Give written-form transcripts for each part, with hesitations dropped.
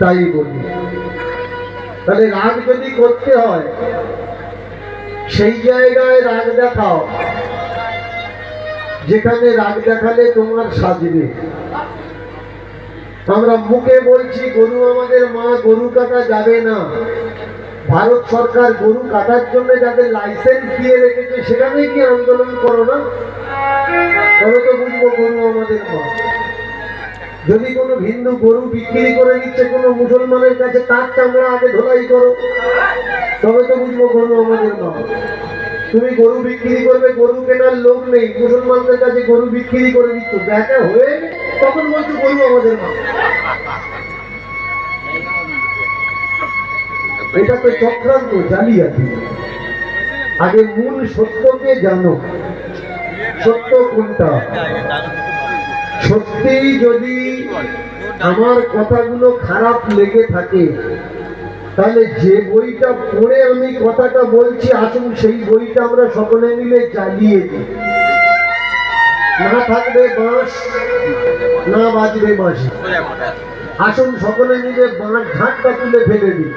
তাই বলি। তাহলে রাগ যদি করতে হয় সেই জায়গায় রাগ দেখাও যেখানে রাগ দেখালে তোমার সাজবে। আমরা মুখে বলছি গরু আমাদের মা, গরু কাটা যাবে না। ভারত সরকার গরু কাটার জন্য যাদের লাইসেন্স দিয়ে রেখেছে সেখানে কি আন্দোলন করো না? তবে তো বুঝবো গরু আমাদের মা। যদি কোনো হিন্দু গরু বিক্রি করে দিচ্ছে কোনো মুসলমানের কাছে, তার চামড়া আগে ধোলাই করো, তবে তো বুঝবো গরু আমাদের মা। তুমি গরু বিক্রি করবে, গরু কেনার লোক নেই, মুসলমানদের কাছে গরু বিক্রি করে দিচ্ছ, ব্যাটা হয়ে তখন বলছো গরু আমাদের মা। এটা তো চক্রান্ত, জালিয়াতি। আগে মূল সত্যকে জানো, সত্য কোনটা। সত্যি যদি আমার কথাগুলো খারাপ লেগে থাকে তাহলে যে বইটা পড়ে আমি কথাটা বলছি, আসুন সেই বইটা আমরা সকলে মিলে জ্বালিয়ে দিই। না থাকবে বাঁশ, না বাজবে বাঁশি, আসুন সকলে মিলে বাঁশ ঝাঁকটা তুলে ফেলে দিই।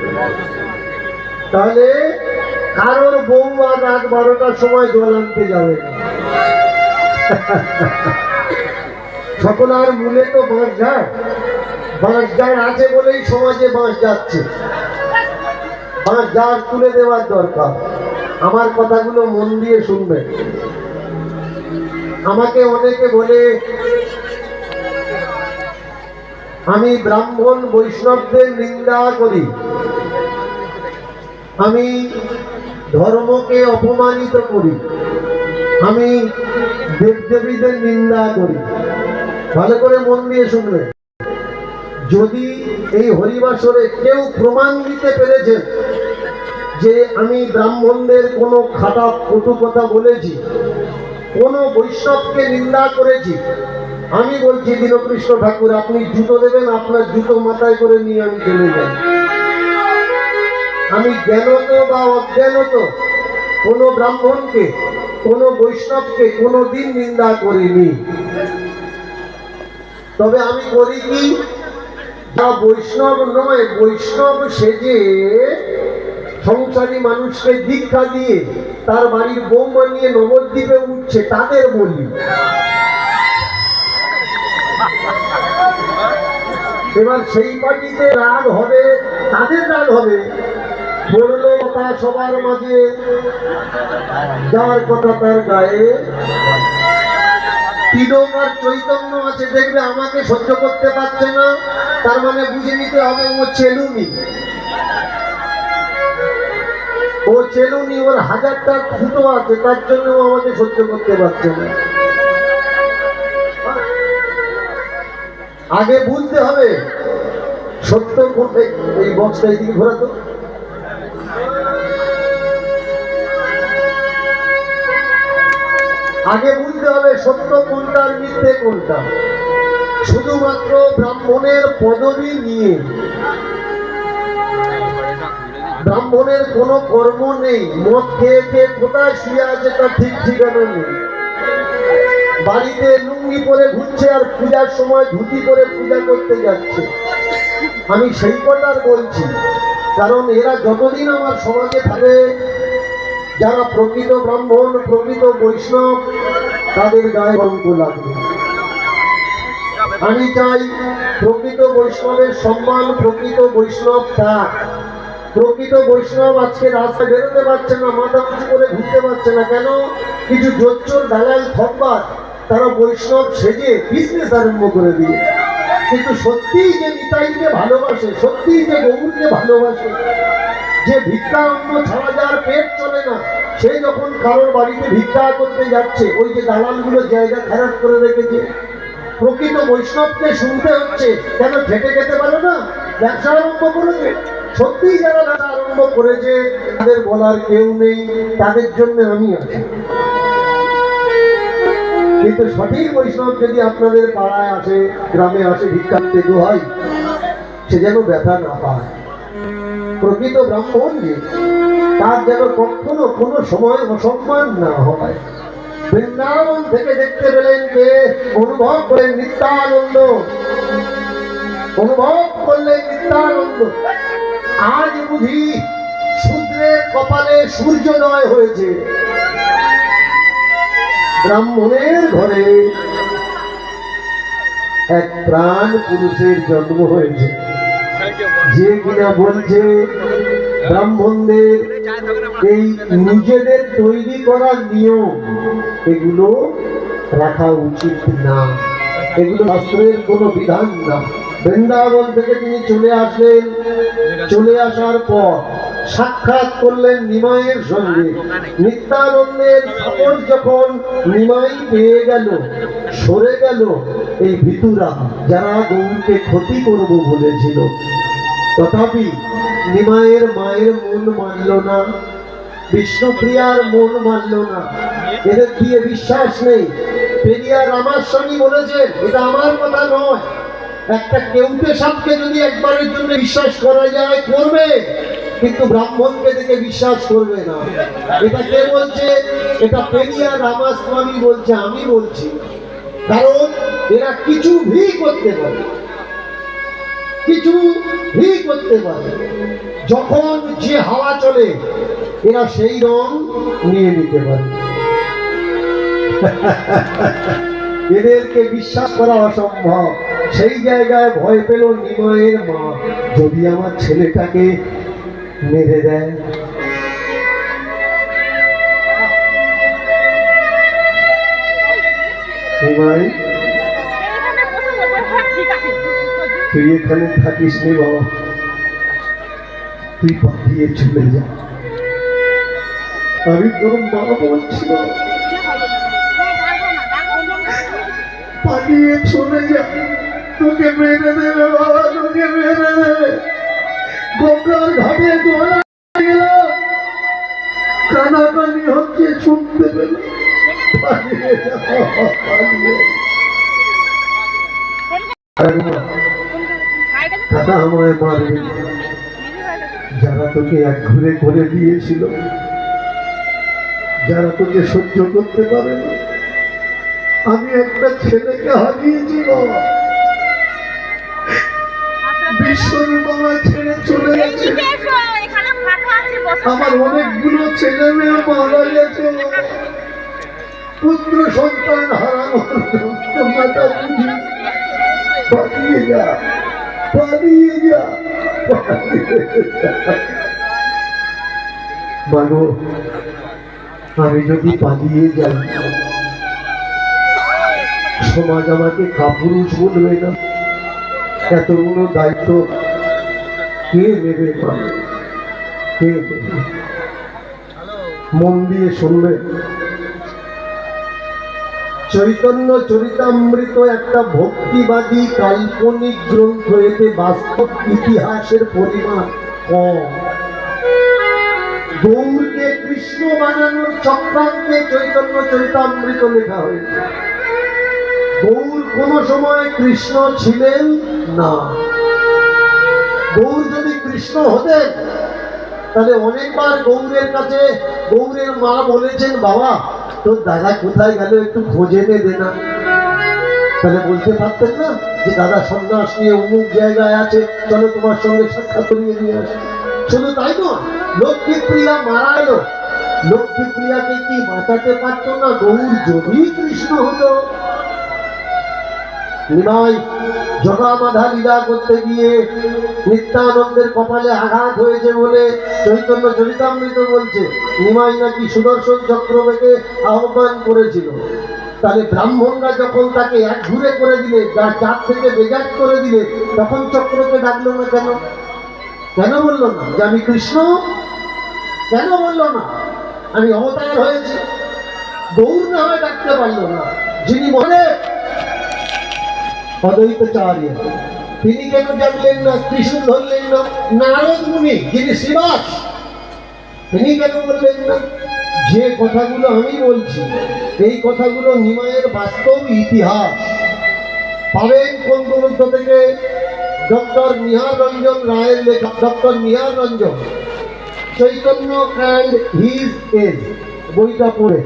তাহলে কারোর বউ আর রাত 12টার সময় জল আনতে যাবে না। সকলার মূলে তো বাঁশ ঝাড়, বাঁশ ঝাড় আছে বলেই সমাজে বাঁশ যাচ্ছে। বাঁশ ঝাড় তুলে দেওয়ার দরকার। আমার কথাগুলো মন দিয়ে শুনবেন। আমাকে অনেকে বলে আমি ব্রাহ্মণ বৈষ্ণবদের নিন্দা করি, আমি ধর্মকে অপমানিত করি, আমি দেবদেবীদের নিন্দা করি। ভালো করে মন দিয়ে শুনবেন। যদি এই হরিবাসরে কেউ প্রমাণ দিতে পেরেছেন যে আমি ব্রাহ্মণদের কোনো খারাপ কটু কথা বলেছি, কোনো বৈষ্ণবকে নিন্দা করেছি, আমি বলছি দীনকৃষ্ণ ঠাকুর আপনি জুতো দেবেন, আপনার জুতো মাথায় করে নিয়ে আমি চলে যাই। আমি জ্ঞানত বা অজ্ঞানত কোনো ব্রাহ্মণকে, কোনো বৈষ্ণবকে কোনোদিন নিন্দা করিনি। তবে আমি করি কি, যা বৈষ্ণব নয়, বৈষ্ণব সেজে সংসারী মানুষকে দীক্ষা দিয়ে তার বাড়ির বৌমা নিয়ে নবদ্বীপে উঠছে, তাদের বলি। এবার সেই পার্টিতে রাগ হবে, তাদের রাগ হবে। বললো কথা সবার মাঝে, যার কথা তার গায়ে তিলক আর চৈতন্য আছে, দেখবে আমাকে সহ্য করতে পারছে না, তার মানে বুঝে নিতে হবে ও চেলুনি, ও চেলুনি, ওর 1000টা খুঁটো আছে, তার জন্য ও আমাকে সহ্য করতে পারছে না। আগে বুঝতে হবে সত্য কোনটা। এই বক্সটা এদিকে ঘোরাতো। আগে বুঝতে হবে সত্য কোনটা আর মিথ্যে কোনটা। শুধুমাত্র ব্রাহ্মণের পদবি নিয়ে ব্রাহ্মণের কোনো কর্ম নেই। মদ খেয়ে খেয়ে কোথায় শুয়ে আছে তার ঠিক ঠিকানা নেই। বাড়িতে লুঙ্গি পরে ঘুরছে আর পূজার সময় ধুতি করে পূজা করতে যাচ্ছে। আমি সেই কথার বলছি, কারণ এরা যতদিন আমার সমাজে থাকে, যারা প্রকৃত ব্রাহ্মণ, প্রকৃত বৈষ্ণব, তাদের গায়ে কলঙ্ক লাগবে। আমি চাই প্রকৃত বৈষ্ণবের সম্মান, প্রকৃত বৈষ্ণব থাক। প্রকৃত বৈষ্ণব আজকে রাস্তায় বেরোতে পারছে না, মাথা উঁচু করে ঘুরতে পারছে না। কেন? কিছু জোচ্চোর দালাল ঠকবার তারা বৈষ্ণব সেজে বিজনেস আরম্ভ করে দিয়ে। কিন্তু সত্যিই যে নিতাইকে ভালোবাসে, সত্যিই যে গৌরকে ভালোবাসে, যে ভিক্ষা অন্ন ছাড়া যার পেট চলে না, সে যখন কারোর বাড়িতে ভিক্ষা করতে যাচ্ছে, ওই যে দালালগুলো জায়গা খারাপ করে রেখেছে, প্রকৃত বৈষ্ণবকে শুনতে হচ্ছে কেন খেটে খেতে পারে না, ব্যবসা আরম্ভ করেছে। সত্যিই যারা ব্যবসা আরম্ভ করেছে তাদের বলার কেউ নেই, তাদের জন্য আমি আছি। কিন্তু সঠিক বৈষ্ণব যদি আপনাদের পাড়ায় আসে, গ্রামে আসে ভিক্ষার্থে, দোহাই সে যেন ব্যথা না পায়। প্রকৃত ব্রাহ্মণ যে, তার যেন কখনো কোনো সময় অসম্মান না হয়। বৃন্দাবন থেকে দেখতে পেলেন যে অনুভব করেন নিত্যানন্দ, অনুভব করলেন নিত্যানন্দ, আজ বুঝি শূদ্রের কপালে সূর্যোদয় হয়েছে। ব্রাহ্মণের ঘরে এক প্রাণ পুরুষের জন্ম হয়েছে, যে কিনা বলছে ব্রাহ্মণদের এই নিজেদের তৈরি করা নিয়ম এগুলো রাখা উচিত না, এগুলো শাস্ত্রের কোনো বিধান না। বৃন্দাবন থেকে তিনি চলে আসলেন, চলে আসার পর সাক্ষাৎ করলেন নিমাইয়ের সঙ্গে। নিত্যানন্দের সাপোর্ট যখন নিমাই পেয়ে গেল, সরে গেল এই ভিতুরা যারা গৌরকে ক্ষতি করব বলেছিল, তথাপি নিমাইয়ের মায়ের মন মানল না, বিষ্ণুপ্রিয়ার মন মানল না, এদের দিয়ে বিশ্বাস নেই। পেরিয়া রামাস্বামী বলেছেন, এটা আমার কথা নয়, একটা কেউটে সাপকে যদি একবারের জন্য বিশ্বাস করা যায় করবে, কিন্তু ব্রাহ্মণকে দেখে বিশ্বাস করবে না। এটা কে বলছে? এটা পেরিয়া রামাস্বামী বলছে, আমি বলছি। কারণ এরা কিছু ভি করতে পারে, কিছু ভি করতে পারে, যখন যে হাওয়া চলে এরা সেই রং নিয়ে নিতে পারে। এদেরকে বিশ্বাস করা অসম্ভব। সেই জায়গায় ভয় পেল নিমাইয়ের মা, যদি আমার ছেলেটাকে মেরে দেয়। নিমাই, তুই এখানে থাকিস নি বাবা, তুই পাঠিয়ে চলে যা। আমি তোর মা বলছিল পালিয়ে চলে যা, তোকে মেরে দেবে বাবা, তোকে মেরে দেবে। গঙ্গার ঘাটে দোয়া গেল, কানাকানি হচ্ছে, শুনতে পেল, পালিয়ে যা, পালিয়ে। দাদা আমায় মারবে, যারা তোকে এক ঘুরে করে দিয়েছিল, যারা তোকে সহ্য করতে পারে না। আমি একটা ছেলেকে হারিয়েছি বাবা, বিশ্বরূপ আমার ছেড়ে চলে গেছে, আমার অনেকগুলো ছেলে মেয়ে মারা গেছে, পুত্র সন্তান হারানোর যন্ত্রণাটা বুঝি। পালিয়ে যা, পালিয়ে যা, মানো, আমি যদি পালিয়ে যাই সমাজ আমাকে কাপুরুষ বলবে না? এতগুলো দায়িত্ব কে নেবে? কে নেবে? মন দিয়ে শুনবে। চৈতন্য চরিতামৃত একটা ভক্তিবাদী কাল্পনিক গ্রন্থ, এতে বাস্তব ইতিহাসের পরিমাণ কম। গৌরকে কৃষ্ণ বানানোর চক্রান্তে চৈতন্য চরিতামৃত লেখা হয়েছে। গৌর কোন সময় কৃষ্ণ ছিলেন না। গৌর যদি কৃষ্ণ হতেন তাহলে অনেকবার গৌরের কাছে গৌরের মা বলেছেন, বাবা তোর দাদা কোথায় গেল একটু খোঁজ এনে দে না। তাহলে বলতে পারতেন না যে দাদা সন্ন্যাস নিয়ে অমুক জায়গায় আছে, চলো তোমার সঙ্গে সাক্ষাৎ করিয়ে নিয়ে আসে। শুধু তাই নয়, লক্ষ্মীপ্রিয়া মারা এলো, লক্ষ্মীপ্রিয়াকে কি বাঁচাতে পারতো না গৌর যদি কৃষ্ণ হতো? নিমাই জগামাধা লীলা করতে গিয়ে নিত্যানন্দের কপালে আঘাত হয়েছে বলে চৈতন্য চরিতামৃত বলছে নিমাই নাকি সুদর্শন চক্রকে আহ্বান করেছিল। তাহলে ব্রাহ্মণরা যখন তাকে এক ঘুরে করে দিলে, চার থেকে বেজাত করে দিলে, তখন চক্রকে ডাকলো না কেন? কেন বললো না যে আমি কৃষ্ণ? কেন বললো না আমি অবতার হয়েছি? গৌর না হয় ডাকতে পারলো না। যিনি মনে অদ্বৈতাচার্য, তিনি কেন জানলেন না, ত্রিশূল ধরলেন না? নারদ মুনি যিনি শ্রীবাস, তিনি কেন বললেন না? যে কথাগুলো আমি বলছি এই কথাগুলো নিমাইয়ের বাস্তব ইতিহাস। পাবেন কোন গ্রন্থ থেকে? ডক্টর নিহার রঞ্জন রায়ের লেখা, doctor Nihar Ranjan Chaitanya and his age বইটা পড়ে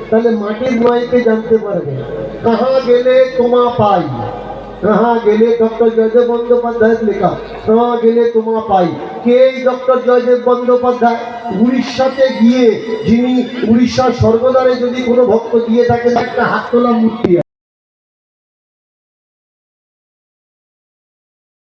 তাহলে মাটির মাইকে জানতে পারবে। কাহা গেলে তোমা পাই, कहाँ गेले डॉक्टर जयदेव बंदोपाध्याय লেখা कहाँ गेले তোমা পাই কে এই ডক্টর জয়দেব বন্দ্যোপাধ্যায় উড়িষ্যাতে গিয়ে যিনি উড়িষ্যার স্বর্গদ্বারে যদি কোনো ভক্ত গিয়ে থাকেন একটা হাত তোলা মূর্তি